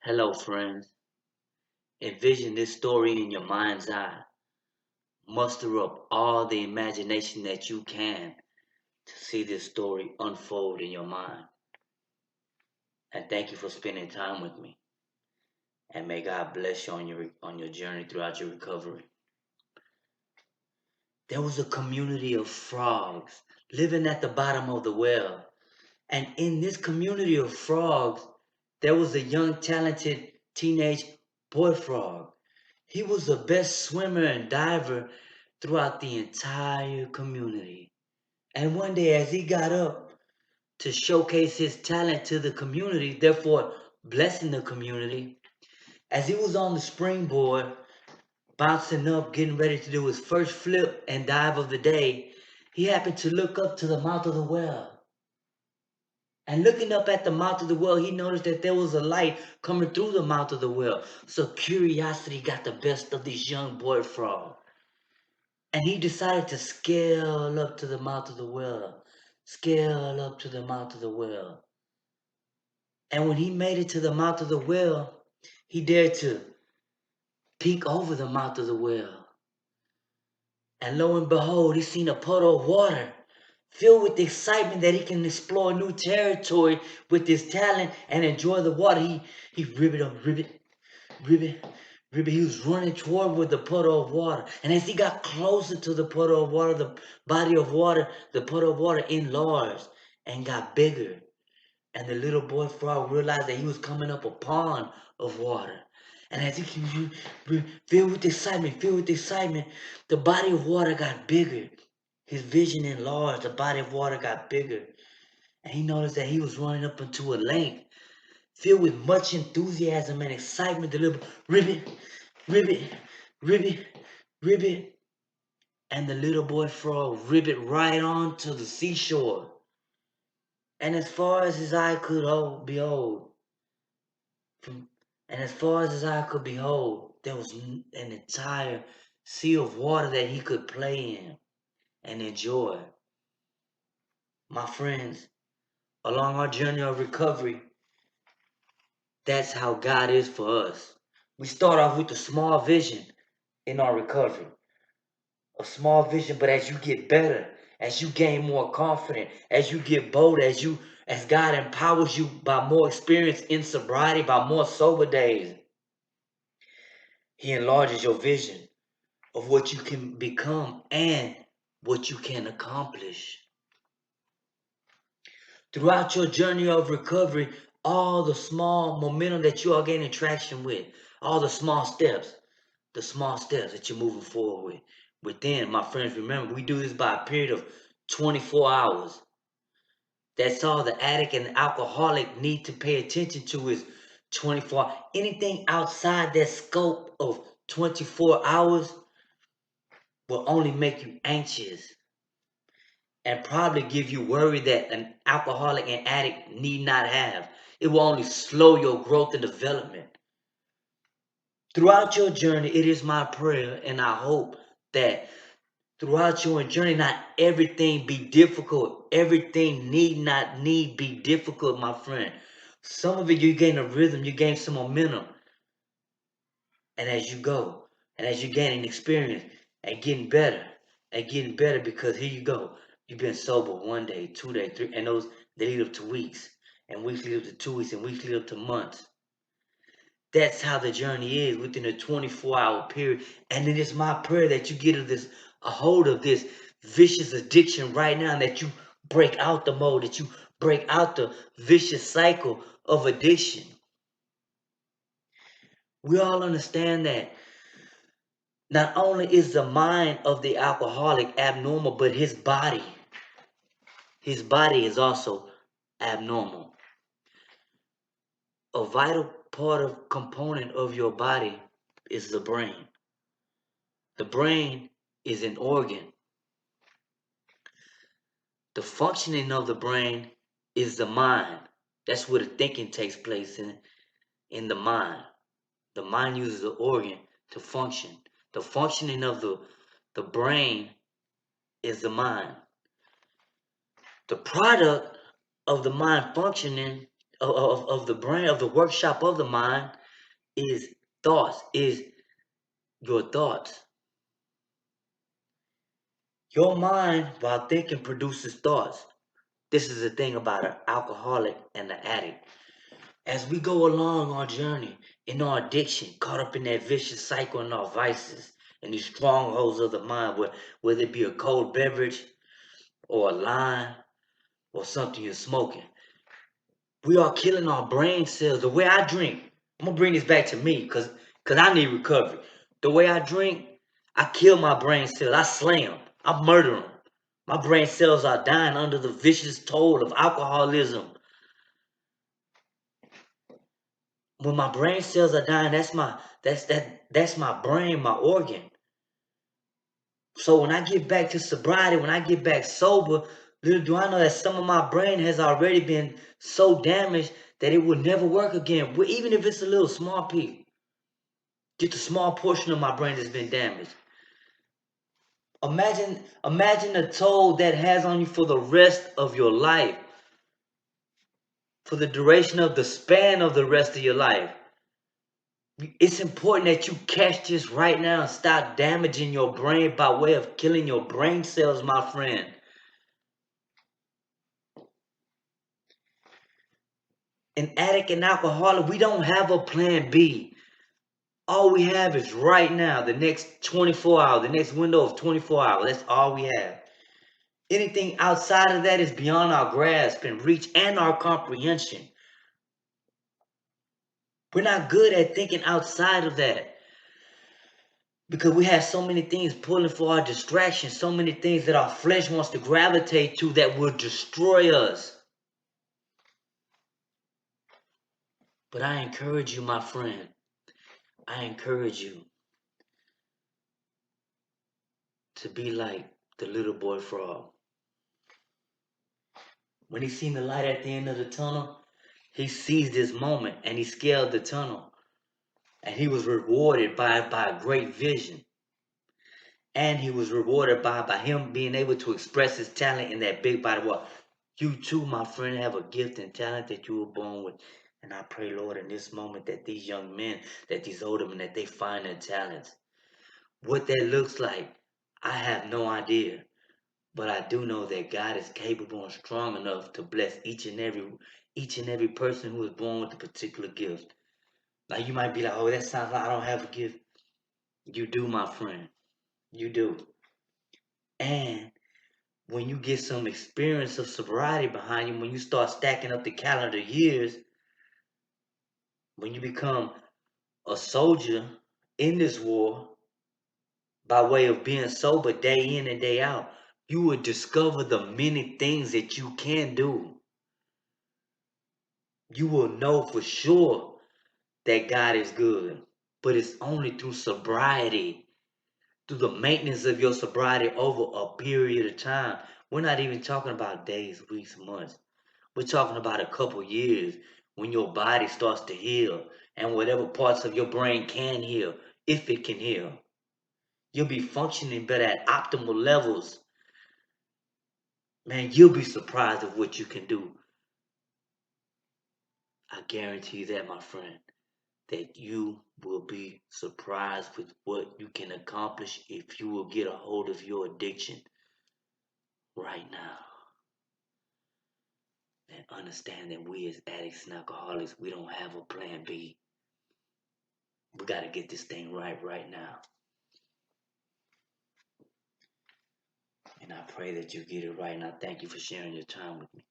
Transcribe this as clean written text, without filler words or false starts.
Hello, friends. Envision this story in your mind's eye. Muster up all the imagination that you can to see this story unfold in your mind. And thank you for spending time with me. And may God bless you on your journey throughout your recovery. There was a community of frogs living at the bottom of the well. And in this community of frogs, there was a young, talented teenage boy frog. He was the best swimmer and diver throughout the entire community. And one day, as he got up to showcase his talent to the community, therefore blessing the community, as he was on the springboard, bouncing up, getting ready to do his first flip and dive of the day, he happened to look up to the mouth of the well. And looking up at the mouth of the well, he noticed that there was a light coming through the mouth of the well. So curiosity got the best of this young boy frog. And he decided to scale up to the mouth of the well. Scale up to the mouth of the well. And when he made it to the mouth of the well, he dared to peek over the mouth of the well. And lo and behold, he seen a puddle of water filled with excitement that he can explore new territory with his talent and enjoy the water. He ribbit up, ribbit, ribbit, ribbit. He was running toward with the puddle of water. And as he got closer to the puddle of water, the body of water, the puddle of water enlarged and got bigger. And the little boy frog realized that he was coming up a pond of water. And as he was filled with excitement, the body of water got bigger. His vision enlarged, the body of water got bigger. And he noticed that he was running up into a lake filled with much enthusiasm and excitement. The little ribbit, ribbit, ribbit, ribbit. And the little boy frog ribbit right on to the seashore. And as far as his eye could behold, and as far as his eye could behold, there was an entire sea of water that he could play in and enjoy. My friends, along our journey of recovery, that's how God is for us. We start off with a small vision in our recovery. A small vision, but as you get better, as you gain more confidence, as you get bolder, as God empowers you by more experience in sobriety, by more sober days, He enlarges your vision of what you can become and what you can accomplish. Throughout your journey of recovery, all the small momentum that you are gaining traction with, all the small steps that you're moving forward with. Within, my friends, remember, we do this by a period of 24 hours. That's all the addict and the alcoholic need to pay attention to is 24. Anything outside that scope of 24 hours will only make you anxious and probably give you worry that an alcoholic and addict need not have. It will only slow your growth and development. Throughout your journey, it is my prayer and I hope that throughout your journey, not everything be difficult. Everything need be difficult, my friend. Some of it you gain a rhythm, you gain some momentum. And as you go, and as you gain an experience and getting better because here you go. You've been sober 1 day, 2 day, three, and those they lead up to weeks, and weeks lead up to 2 weeks, and weeks lead up to months. That's how the journey is within a 24-hour period. And it is my prayer that you get a hold of this vicious addiction right now, and that you break out the mode, that you break out the vicious cycle of addiction. We all understand that not only is the mind of the alcoholic abnormal, but his body is also abnormal. A vital part of component of your body is the brain. The brain is an organ. The functioning of the brain is the mind. That's where the thinking takes place in the mind. The mind uses the organ to function. The functioning of the brain is the mind. The product of the mind functioning of the brain, of the workshop of the mind, is thoughts, is your thoughts. Your mind, while thinking, produces thoughts. This is the thing about an alcoholic and an addict. As we go along our journey in our addiction, caught up in that vicious cycle in our vices and these strongholds of the mind, whether it be a cold beverage or a line or something you're smoking, we are killing our brain cells. The way I drink, I'm gonna bring this back to me because I need recovery. The way I drink, I kill my brain cells. I slay them. I murder them. My brain cells are dying under the vicious toll of alcoholism. When my brain cells are dying, that's my brain, my organ. So when I get back to sobriety, when I get back sober, little do I know that some of my brain has already been so damaged that it will never work again. Even if it's a little small piece, just a small portion of my brain has been damaged. Imagine the toll that has on you for the rest of your life, for the duration of the span of the rest of your life. It's important that you catch this right now and stop damaging your brain by way of killing your brain cells, my friend. An addict and alcoholic, we don't have a plan B. All we have is right now, the next 24 hours, the next window of 24 hours. That's all we have. Anything outside of that is beyond our grasp and reach and our comprehension. We're not good at thinking outside of that because we have so many things pulling for our distraction, so many things that our flesh wants to gravitate to that will destroy us. But I encourage you, my friend, I encourage you to be like the little boy frog. When he seen the light at the end of the tunnel, he seized this moment and he scaled the tunnel. And he was rewarded by a great vision. And he was rewarded by him being able to express his talent in that big body of water. You too, my friend, have a gift and talent that you were born with. And I pray, Lord, in this moment that these young men, that these older men, that they find their talents. What that looks like, I have no idea. But I do know that God is capable and strong enough to bless each and every person who is born with a particular gift. Like you might be like, oh, that sounds like I don't have a gift. You do, my friend. You do. And when you get some experience of sobriety behind you, when you start stacking up the calendar years, when you become a soldier in this war by way of being sober day in and day out, you will discover the many things that you can do. You will know for sure that God is good, but it's only through sobriety, through the maintenance of your sobriety over a period of time. We're not even talking about days, weeks, months. We're talking about a couple years when your body starts to heal and whatever parts of your brain can heal, if it can heal. You'll be functioning better at optimal levels. Man, you'll be surprised at what you can do. I guarantee you that, my friend, that you will be surprised with what you can accomplish if you will get a hold of your addiction right now. And understand that we as addicts and alcoholics, we don't have a plan B. We got to get this thing right now. And I pray that you get it right. And I thank you for sharing your time with me.